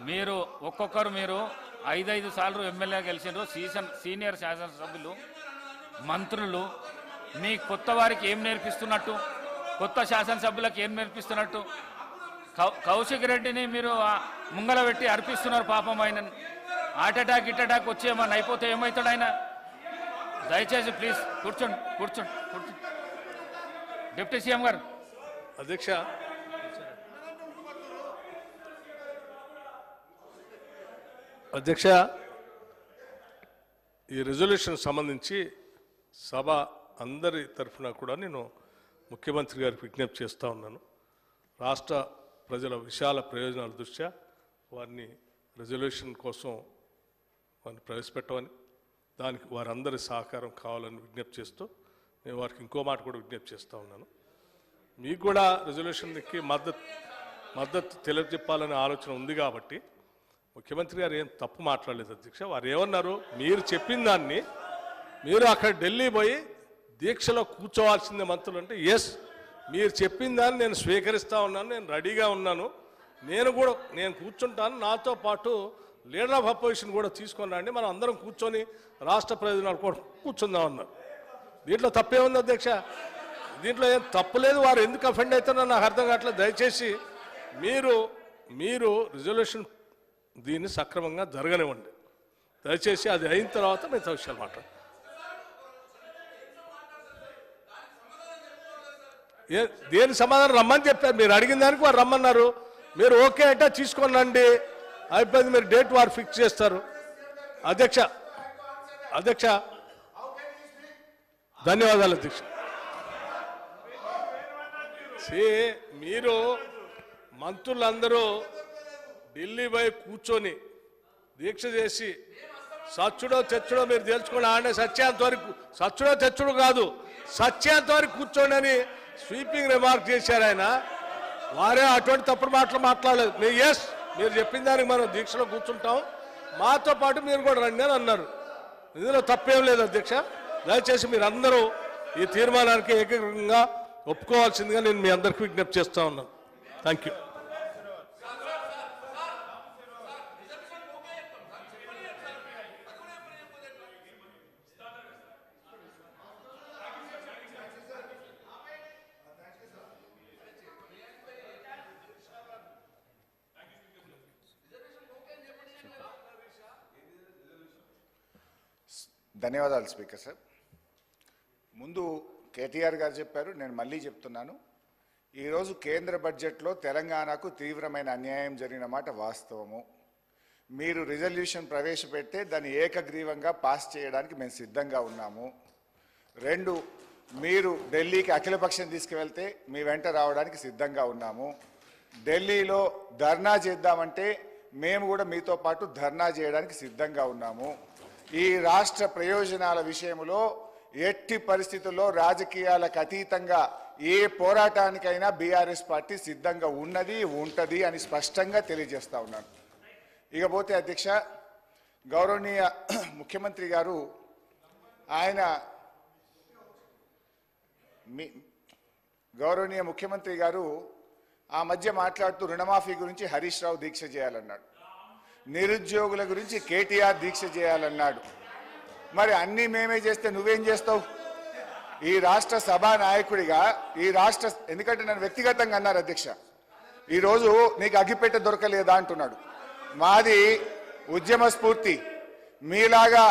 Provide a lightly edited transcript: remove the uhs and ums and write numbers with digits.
మీరు ఒక్కొక్కరు మీరు 5 సార్లు ఎమ్మెల్యే గెలిచారు, సీనియర్ శాసనసభ్యులు, మంత్రులు. మీ కొత్త వారికి ఏం నేర్పిస్తున్నట్టు, కొత్త శాసనసభ్యులకు ఏం నేర్పిస్తున్నట్టు? కౌశిక్ రెడ్డిని మీరు ముంగల పెట్టి అర్పిస్తున్నారు. పాపం ఆయన హార్ట్ అటాక్ వచ్చి ఏమన్నా అయిపోతే ఏమవుతాడు ఆయన? దయచేసి ప్లీజ్ కూర్చోండి. డిప్యూటీ సీఎం గారు. అధ్యక్ష, ఈ రెజల్యూషన్ సంబంధించి సభ అందరి తరఫున కూడా నేను ముఖ్యమంత్రి గారికి విజ్ఞప్తి చేస్తూ ఉన్నాను. రాష్ట్ర ప్రజల విశాల ప్రయోజనాల దృష్ట్యా వారిని రెజల్యూషన్ కోసం వారిని ప్రవేశపెట్టమని, దానికి వారందరి సహకారం కావాలని విజ్ఞప్తి చేస్తూ నేను వారికి ఇంకో మాట కూడా విజ్ఞప్తి చేస్తూ ఉన్నాను. మీకు కూడా రెజల్యూషన్కి మద్దతు తెలియజెప్పాలనే ఆలోచన ఉంది కాబట్టి ముఖ్యమంత్రి గారు ఏం తప్పు మాట్లాడలేదు అధ్యక్ష. వారు ఏమన్నారు, మీరు చెప్పిన దాన్ని మీరు అక్కడ ఢిల్లీ పోయి దీక్షలో కూర్చోవాల్సిందే మంత్రులు అంటే, ఎస్ మీరు చెప్పిన దాన్ని నేను స్వీకరిస్తూ ఉన్నాను, నేను రెడీగా ఉన్నాను, నేను కూర్చుంటాను, నాతో పాటు లీడర్ ఆఫ్ అపోజిషన్ కూడా తీసుకొని రండి, మనం అందరం కూర్చొని రాష్ట్ర ప్రయోజనాలు కూడా కూర్చుందాం అన్నారు. దీంట్లో తప్పేముంది అధ్యక్ష? దీంట్లో ఏం తప్పులేదు. వారు ఎందుకు అఫెండ్ అవుతారో నాకు అర్థం కావట్లేదు. దయచేసి మీరు రిజల్యూషన్ దీన్ని సక్రమంగా జరగనివ్వండి. దయచేసి అది అయిన తర్వాత మిగతా విషయాలు మాట్లాడు. దేని సమాధానం రమ్మని చెప్పారు. మీరు అడిగిన దానికి వారు రమ్మన్నారు. మీరు ఓకే అంటే తీసుకొని రండి, అయిపోయింది. మీరు డేట్ వారు ఫిక్స్ చేస్తారు. అధ్యక్ష ధన్యవాదాలు అధ్యక్ష. మీరు మంత్రులందరూ ఢిల్లీ పోయి కూర్చొని దీక్ష చేసి సచ్చుడో తెచ్చుడో మీరు తెలుసుకుని ఆడే సత్యాంత వరకు, సచ్చుడో తెచ్చుడు కాదు, సత్యాంత వరకు కూర్చోండి అని స్వీపింగ్ రిమార్క్ చేశారు ఆయన. వారే అటువంటి తప్పుడు మాటలు మాట్లాడలేదు. మీరు చెప్పిన దానికి మనం దీక్షలో కూర్చుంటాం, మాతో పాటు మీరు కూడా రండి అని అన్నారు. ఇందులో తప్పేం లేదు అధ్యక్ష. దయచేసి మీరు అందరూ ఈ తీర్మానానికి ఏకగ్రీవంగా ఒప్పుకోవాల్సిందిగా నేను మీ అందరికీ విజ్ఞప్తి చేస్తూ ఉన్నాను. Thank you. ధన్యవాదాలు స్పీకర్ సార్. ముందు కేటీఆర్ గారు చెప్పారు, నేను మళ్ళీ చెప్తున్నాను. ఈరోజు కేంద్ర బడ్జెట్లో తెలంగాణకు తీవ్రమైన అన్యాయం జరిగిన మాట వాస్తవము. మీరు రిజల్యూషన్ ప్రవేశపెడితే దాన్ని ఏకగ్రీవంగా పాస్ చేయడానికి మేము సిద్ధంగా ఉన్నాము. 2, మీరు ఢిల్లీకి అఖిలపక్షం తీసుకువెళ్తే మీ వెంట రావడానికి సిద్ధంగా ఉన్నాము. ఢిల్లీలో ధర్నా చేద్దామంటే మేము కూడా మీతో పాటు ధర్నా చేయడానికి సిద్ధంగా ఉన్నాము. ఈ రాష్ట్ర ప్రయోజనాల విషయంలో ఎట్టి పరిస్థితుల్లో రాజకీయాలకు అతీతంగా ఏ పోరాటానికైనా బీఆర్ఎస్ పార్టీ సిద్ధంగా ఉన్నది, ఉంటుంది అని స్పష్టంగా తెలియజేస్తా ఉన్నాను. ఇకపోతే అధ్యక్ష, గౌరవనీయ ముఖ్యమంత్రి గారు ఆ మధ్య మాట్లాడుతూ రుణమాఫీ గురించి హరీష్ రావు దీక్ష చేయాలన్నాడు, నిరుద్యోగుల గురించి కేటీఆర్ దీక్ష చేయాలన్నాడు. మరి అన్నీ మేమే చేస్తే నువ్వేం చేస్తావు? ఈ రాష్ట్ర సభా నాయకుడిగా ఎందుకంటే నన్ను వ్యక్తిగతంగా అన్నారు అధ్యక్ష, ఈరోజు నీకు అగ్గిపెట్టె దొరకలేదా అంటున్నాడు. మాది ఉద్యమ స్ఫూర్తి, మీలాగా